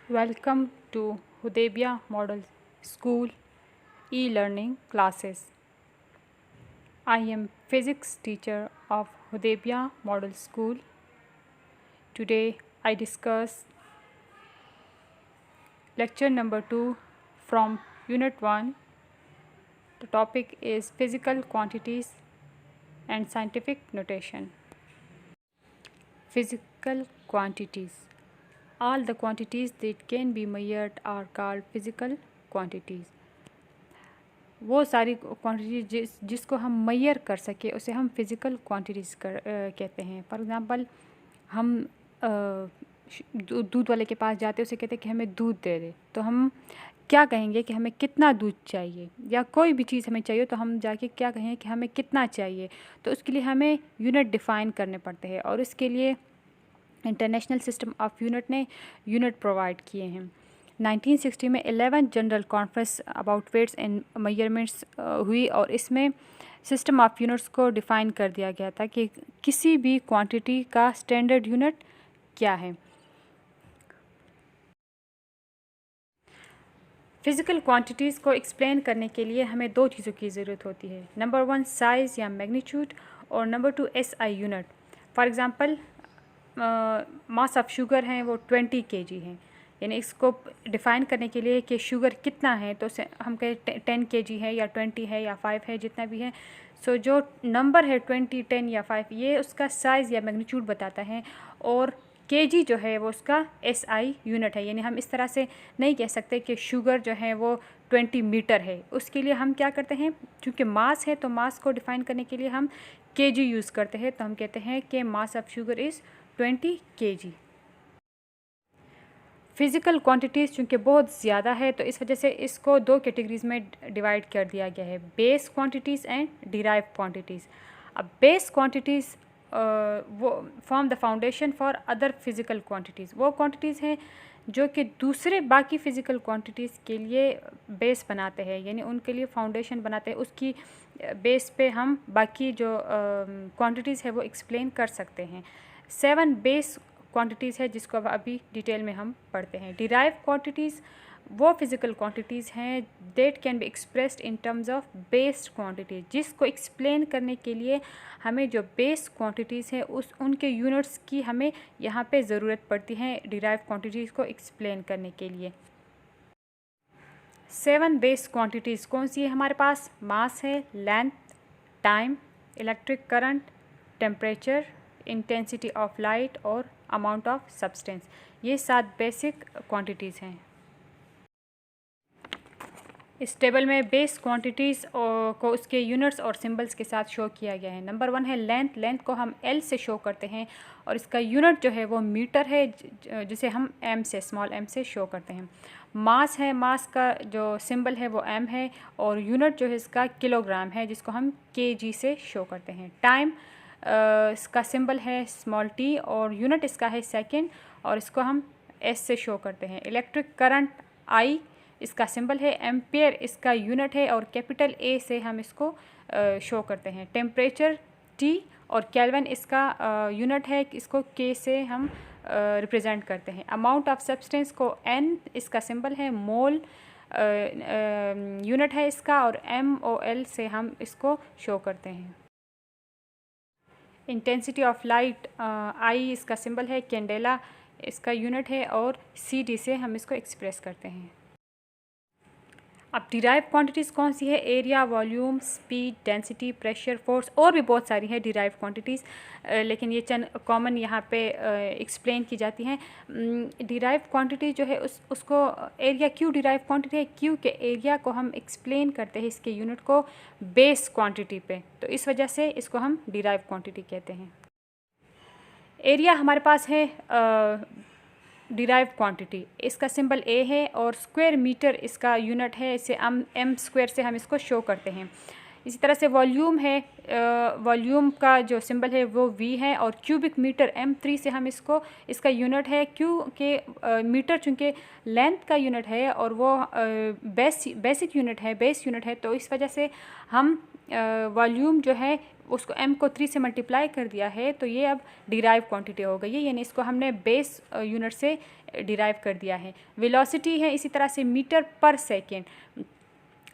Welcome to Hudaybiyah Model School e-learning classes. I am physics teacher of Hudaybiyah Model School. Today I discuss lecture number 2 from unit 1. The topic is physical quantities and scientific notation. Physical quantities. All the quantities that can be measured are called physical quantities. वो सारी quantity जिसको हम major कर सके उसे हम physical quantities कहते हैं. फॉर एग्ज़ाम्पल हम दूध वाले के पास जाते हैं, उसे कहते हैं कि हमें दूध दे दे, तो हम क्या कहेंगे कि हमें कितना दूध चाहिए, या कोई भी चीज़ हमें चाहिए तो हम जाके क्या कहेंगे कि हमें कितना चाहिए. तो उसके लिए हमें यूनिट डिफ़ाइन करने पड़ते हैं और इसके लिए इंटरनेशनल सिस्टम ऑफ यूनिट ने यूनिट प्रोवाइड किए हैं. 1960 में 11 general conference about weights and measurements हुई और इसमें सिस्टम ऑफ यूनिट्स को डिफ़ाइन कर दिया गया था कि किसी भी क्वांटिटी का स्टैंडर्ड यूनिट क्या है. फिज़िकल क्वांटिटीज़ को एक्सप्लेन करने के लिए हमें दो चीज़ों की ज़रूरत होती है. नंबर 1 साइज़ या मैग्नीट्यूड और number 2 SI unit. For example mass of sugar हैं वो 20 kg हैं, यानी इसको डिफ़ाइन करने के लिए कि शुगर कितना है तो हम कहें 10 kg है या 20 है या 5 है, जितना भी है. सो जो नंबर है 20, 10 या 5 ये उसका साइज़ या मैग्नीट्यूड बताता है और kg जो है वो उसका SI यूनिट है. यानी हम इस तरह से नहीं कह सकते कि शुगर जो है वो 20 मीटर है. उसके लिए हम क्या करते हैं, क्योंकि मास है तो मास को डिफ़ाइन करने के लिए हम kg यूज़ करते हैं, तो हम कहते हैं कि mass of sugar is 20 kg. Physical quantities चूँकि बहुत ज़्यादा है तो इस वजह से इसको दो कैटेगरीज़ में डिवाइड कर दिया गया है, base quantities and derive quantities. अब बेस क्वांटिटीज़ वो form the foundation for other physical quantities. वो क्वांटिटीज़ हैं जो कि दूसरे बाकी फ़िज़िकल क्वांटिटीज़ के लिए बेस बनाते हैं, यानी उनके लिए फाउंडेशन बनाते हैं. उसकी बेस पे हम बाकी जो क्वांटिटीज़ है वो एक्सप्लेन कर सकते हैं. 7 बेस क्वांटिटीज़ है जिसको अब अभी डिटेल में हम पढ़ते हैं. डिराइव क्वांटिटीज़ वो फिज़िकल क्वांटिटीज़ हैं that can be expressed in terms of based quantities, जिसको एक्सप्लेन करने के लिए हमें जो बेस क्वांटिटीज़ हैं उनके यूनिट्स की हमें यहाँ पे ज़रूरत पड़ती है डिराइव क्वांटिटीज़ को एक्सप्लेन करने के लिए. 7 बेस क्वांटिटीज़ कौन सी है हमारे पास? मास है, length, time, electric current, temperature, intensity of light और अमाउंट ऑफ सब्सटेंस. ये 7 बेसिक क्वांटिटीज़ हैं. इस टेबल में बेस क्वांटिटीज़ को उसके यूनिट्स और सिंबल्स के साथ शो किया गया है. नंबर 1 है लेंथ. लेंथ को हम L से शो करते हैं और इसका यूनिट जो है वो मीटर है, जिसे हम M से, स्मॉल m से शो करते हैं. मास है, मास का जो सिंबल है वो M है और यूनिट जो है इसका किलोग्राम है, जिसको हम kg से शो करते हैं. टाइम इसका सिंबल है स्मॉल t और यूनिट इसका है सेकेंड और इसको हम S से शो करते हैं. इलेक्ट्रिक करंट I इसका सिंबल है, एम्पेयर इसका यूनिट है और कैपिटल A से हम इसको शो करते हैं. टेम्परेचर T और केल्विन इसका यूनिट है, इसको K से हम रिप्रेजेंट करते हैं. अमाउंट ऑफ सब्सटेंस को N इसका सिंबल है, मोल यूनिट है इसका और MOL से हम इसको शो करते हैं. इंटेंसिटी ऑफ लाइट I इसका सिंबल है, कैंडेला इसका यूनिट है और CD से हम इसको एक्सप्रेस करते हैं. अब डिराइव क्वांटिटीज़ कौन सी है? Area, volume, speed, density, pressure, force, और भी बहुत सारी है डिराइव क्वांटिटीज़, लेकिन ये चंद कॉमन यहाँ पे एक्सप्लेन की जाती हैं. डिराइव क्वांटिटी जो है उसको एरिया क्यों डिराइव क्वांटिटी है? क्योंकि एरिया को हम एक्सप्लेन करते हैं इसके यूनिट को बेस क्वांटिटी पे, तो इस वजह से इसको हम डिराइव क्वांटिटी कहते हैं. एरिया हमारे पास है डिराइव क्वांटिटी, इसका सिंबल A है और स्क्वायर मीटर इसका यूनिट है, इसे m स्क्वायर से हम इसको शो करते हैं. इसी तरह से वॉल्यूम है, वॉल्यूम का जो सिंबल है वो V है और क्यूबिक मीटर M3 से हम इसका यूनिट है, क्योंकि मीटर चूँकि लेंथ का यूनिट है और वो बेसिक यूनिट है, बेस यूनिट है, तो इस वजह से हम वॉल्यूम जो है उसको m को 3 से मल्टीप्लाई कर दिया है तो ये अब डिराइव क्वांटिटी हो गई है, यानी इसको हमने बेस यूनिट से डिराइव कर दिया है। वेलोसिटी है इसी तरह से मीटर पर सेकेंड।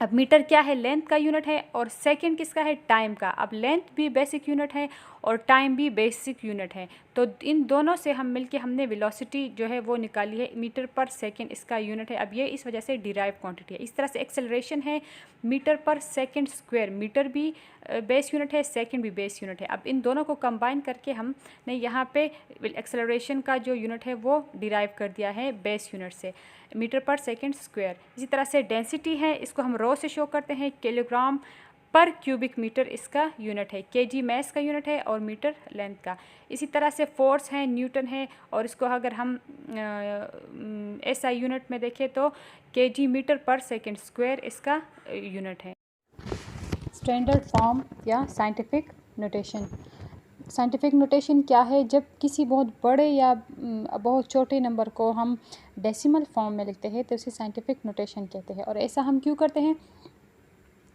अब मीटर क्या है, लेंथ का यूनिट है, और सेकंड किसका है, टाइम का। अब लेंथ भी बेसिक यूनिट है और टाइम भी बेसिक यूनिट है, तो इन दोनों से हम मिलके हमने वेलोसिटी जो है वो निकाली है, मीटर पर सेकंड इसका यूनिट है। अब ये इस वजह से डिराइव क्वांटिटी है। इस तरह से एक्सेलरेशन है मीटर पर सेकंड स्क्वायर, मीटर भी बेस यूनिट है, सेकंड भी बेस यूनिट है। अब इन दोनों को कंबाइन करके हमने यहाँ पे एक्सेलरेशन का जो यूनिट है वो डिराइव कर दिया है बेस यूनिट से, मीटर पर सेकंड स्क्वायर। इसी तरह से डेंसिटी है, इसको हम रो से शो करते हैं, किलोग्राम पर क्यूबिक मीटर इसका यूनिट है, केजी मैस का यूनिट है और मीटर लेंथ का। इसी तरह से फोर्स है, न्यूटन है, और इसको अगर हम एसआई यूनिट में देखें तो केजी मीटर पर सेकंड स्क्वायर इसका यूनिट है। स्टैंडर्ड फॉर्म या साइंटिफिक नोटेशन। साइंटिफिक नोटेशन क्या है, जब किसी बहुत बड़े या बहुत छोटे नंबर को हम डेसिमल फॉर्म में लिखते हैं तो उसे साइंटिफिक नोटेशन कहते हैं। और ऐसा हम क्यों करते हैं,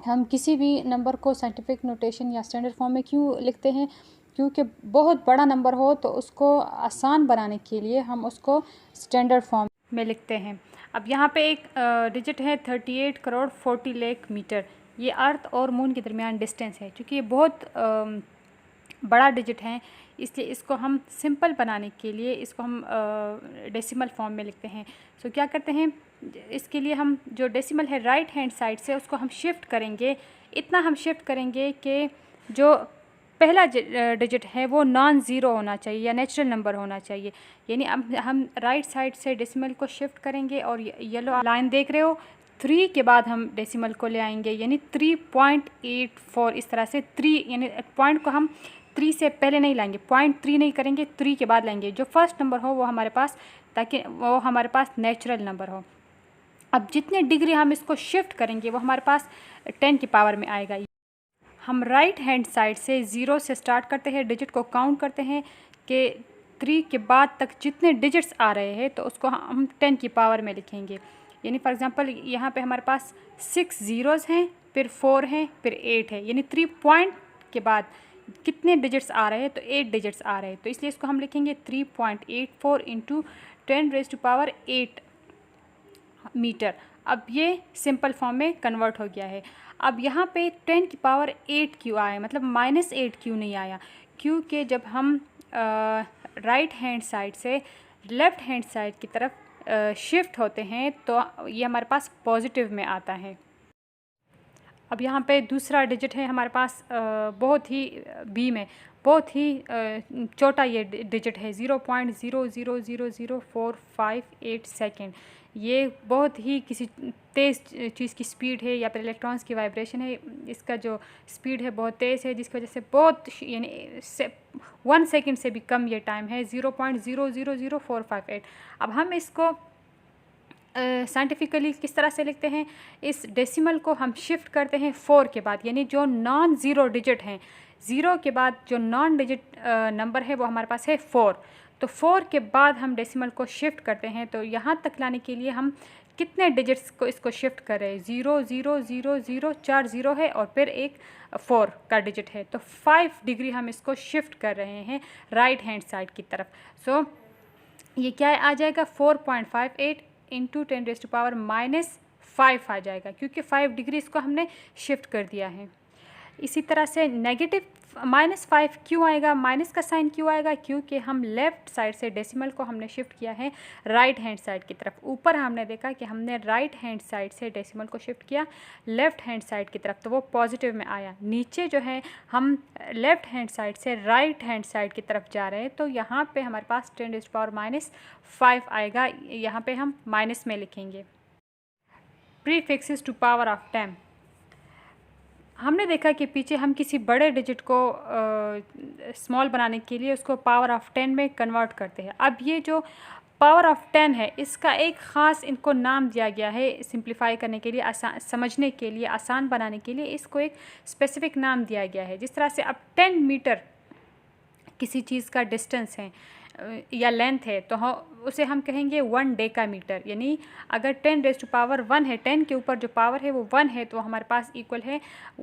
हम किसी भी नंबर को साइंटिफिक नोटेशन या स्टैंडर्ड फॉर्म में क्यों लिखते हैं, क्योंकि बहुत बड़ा नंबर हो तो उसको आसान बनाने के लिए हम उसको स्टैंडर्ड फॉर्म में लिखते हैं। अब यहाँ पे एक डिजिट है 38 करोड़ 40 लाख मीटर, ये अर्थ और मून के दरमियान डिस्टेंस है। क्योंकि ये बहुत बड़ा डिजिट है इसलिए इसको हम सिंपल बनाने के लिए इसको हम डेसिमल फॉर्म में लिखते हैं। सो क्या करते हैं, इसके लिए हम जो डेसिमल है राइट हैंड साइड से उसको हम शिफ्ट करेंगे, इतना हम शिफ्ट करेंगे कि जो पहला डिजिट है वो नॉन ज़ीरो होना चाहिए या नेचुरल नंबर होना चाहिए। यानी अब हम राइट साइड से डेसिमल को शिफ्ट करेंगे और येलो लाइन देख रहे हो 3 के बाद हम डेसिमल को ले आएंगे, यानी 3.84। इस तरह से 3 यानी पॉइंट को हम 3 से पहले नहीं लाएंगे, 0.3 नहीं करेंगे, 3 के बाद लाएंगे। जो फर्स्ट नंबर हो वो हमारे पास, ताकि वो हमारे पास नेचुरल नंबर हो। अब जितने डिग्री हम इसको शिफ्ट करेंगे वो हमारे पास 10 की पावर में आएगा। हम राइट हैंड साइड से 0 से स्टार्ट करते हैं, डिजिट को काउंट करते हैं कि 3 के बाद तक जितने डिजिट्स आ रहे हैं तो उसको हम 10 की पावर में लिखेंगे। यानी फॉर एग्जांपल यहाँ पे हमारे पास 6 ज़ीरोज़ हैं, फिर 4 हैं, फिर 8 है, यानी 3 पॉइंट के बाद कितने डिजिट्स आ रहे हैं तो 8 डिजिट्स आ रहे हैं, तो इसलिए इसको हम लिखेंगे 3.84 इंटू 10⁻8 मीटर। अब ये सिंपल फॉर्म में कन्वर्ट हो गया है। अब यहाँ पे 10 की पावर 8 क्यों आया, मतलब -8 क्यों नहीं आया, क्योंकि जब हम राइट हैंड साइड से लेफ़्ट हैंड साइड की तरफ शिफ्ट होते हैं तो ये हमारे पास पॉजिटिव में आता है। अब यहाँ पे दूसरा डिजिट है हमारे पास बहुत ही बी में बहुत ही छोटा ये डिजिट है 0.0000458 सेकेंड। ये बहुत ही किसी तेज़ चीज़ की स्पीड है या फिर इलेक्ट्रॉन्स की वाइब्रेशन है, इसका जो स्पीड है बहुत तेज़ है, जिसकी वजह से बहुत यानी 1 सेकेंड से भी कम ये टाइम है 0.000458। अब हम इसको साइंटिफिकली किस तरह से लिखते हैं, इस डेसिमल को हम शिफ्ट करते हैं 4 के बाद, यानी जो नॉन ज़ीरो डिजिट हैं, 0 के बाद जो नॉन डिजिट नंबर है वो हमारे पास है 4, तो 4 के बाद हम डेसिमल को शिफ्ट करते हैं। तो यहाँ तक लाने के लिए हम कितने डिजिट्स को इसको शिफ्ट कर रहे हैं, 0 0 0 0 4 ज़ीरो है और फिर एक 4 का डिजिट है, तो 5 डिग्री हम इसको शिफ्ट कर रहे हैं राइट हैंड साइड की तरफ। सो ये क्या आ जाएगा 4.58 इंटू 10⁻⁻5 आ जाएगा, क्योंकि 5 डिग्री इसको हमने शिफ्ट कर दिया है। इसी तरह से नेगेटिव -5 क्यों आएगा, माइनस का साइन क्यों आएगा, क्योंकि हम लेफ़्ट साइड से डेसिमल को हमने शिफ्ट किया है राइट हैंड साइड की तरफ। ऊपर हमने देखा कि हमने राइट हैंड साइड से डेसिमल को शिफ्ट किया लेफ़्ट हैंड साइड की तरफ, तो वो पॉजिटिव में आया। नीचे जो है हम लेफ़्ट हैंड साइड से राइट हैंड साइड की तरफ जा रहे हैं, तो यहाँ पे हमारे पास 10⁻⁻5 आएगा, यहाँ पे हम माइनस में लिखेंगे। Prefixes to power of 10। हमने देखा कि पीछे हम किसी बड़े डिजिट को स्मॉल बनाने के लिए उसको पावर ऑफ 10 में कन्वर्ट करते हैं। अब ये जो पावर ऑफ 10 है इसका एक ख़ास इनको नाम दिया गया है, सिंप्लीफाई करने के लिए, आसान समझने के लिए, आसान बनाने के लिए इसको एक स्पेसिफ़िक नाम दिया गया है। जिस तरह से अब 10 मीटर किसी चीज़ का डिस्टेंस है, या लेंथ है तो उसे हम कहेंगे 1 डेकामीटर, यानी अगर 10⁻1 है, 10 के ऊपर जो पावर है वो 1 है तो हमारे पास इक्वल है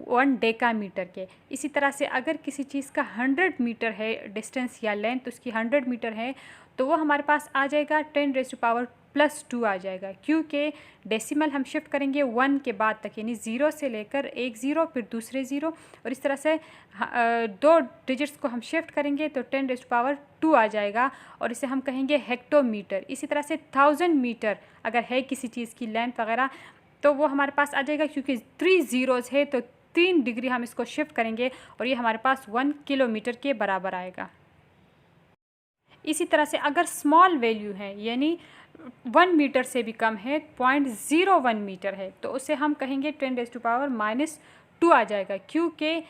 1 डेकामीटर के। इसी तरह से अगर किसी चीज़ का 100 मीटर है डिस्टेंस या लेंथ, उसकी 100 मीटर है तो वो हमारे पास आ जाएगा 10⁻2 आ जाएगा, क्योंकि डेसिमल हम शिफ्ट करेंगे 1 के बाद तक, यानी 0 से लेकर एक 0 फिर दूसरे 0, और इस तरह से 2 डिजिट्स को हम शिफ्ट करेंगे तो 10⁻2 आ जाएगा, और इसे हम कहेंगे हेक्टोमीटर। इसी तरह से 1000 मीटर अगर है किसी चीज़ की लेंथ वगैरह तो वो हमारे पास आ जाएगा, क्योंकि 3 ज़ीरोज़ है तो 3 डिग्री हम इसको शिफ्ट करेंगे और ये हमारे पास 1 किलोमीटर के बराबर आएगा। इसी तरह से अगर स्मॉल वैल्यू है, यानी 1 मीटर से भी कम है, 0.01 मीटर है, तो उसे हम कहेंगे 10⁻2 आ जाएगा, क्योंकि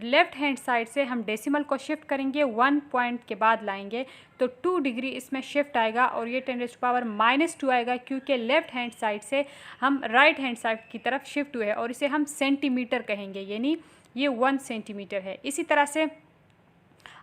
लेफ़्ट हैंड साइड से हम डेसिमल को शिफ्ट करेंगे 1 पॉइंट के बाद लाएंगे तो 2 डिग्री इसमें शिफ्ट आएगा और ये 10⁻2 आएगा, क्योंकि लेफ़्ट हैंड साइड से हम राइट हैंड साइड की तरफ शिफ्ट हुए हैं, और इसे हम सेंटीमीटर कहेंगे, यानी ये 1 सेंटीमीटर है। इसी तरह से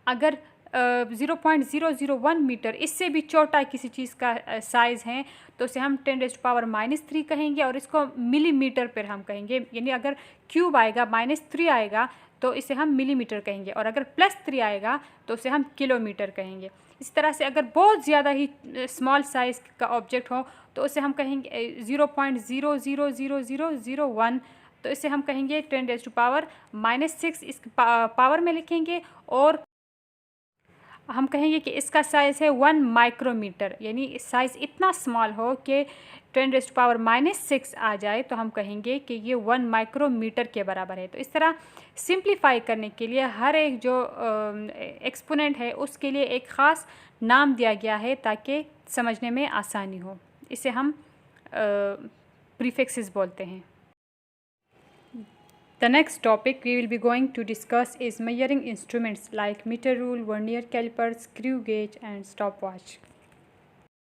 अगर 0.001 मीटर इससे भी छोटा किसी चीज़ का साइज़ है तो उसे हम 10⁻³ कहेंगे, और इसको मिलीमीटर पर हम कहेंगे, यानी अगर क्यूब आएगा -3 आएगा तो इसे हम मिलीमीटर कहेंगे, और अगर +3 आएगा तो उसे हम किलोमीटर कहेंगे। इस तरह से अगर बहुत ज़्यादा ही स्मॉल साइज़ का ऑब्जेक्ट हो तो उसे हम कहेंगे 0.0000001, तो इसे हम कहेंगे 10⁻⁻6 इस पावर में लिखेंगे, और हम कहेंगे कि इसका साइज़ है 1 माइक्रोमीटर, यानी साइज़ इतना स्मॉल हो कि 10⁻⁻6 आ जाए तो हम कहेंगे कि ये 1 माइक्रोमीटर के बराबर है। तो इस तरह सिंप्लीफाई करने के लिए हर एक जो एक्सपोनेंट है उसके लिए एक ख़ास नाम दिया गया है ताकि समझने में आसानी हो। इसे हम प्रीफिक्सेस बोलते हैं। The next topic we will be going to discuss is measuring instruments like meter rule, vernier caliper, screw gauge and stopwatch.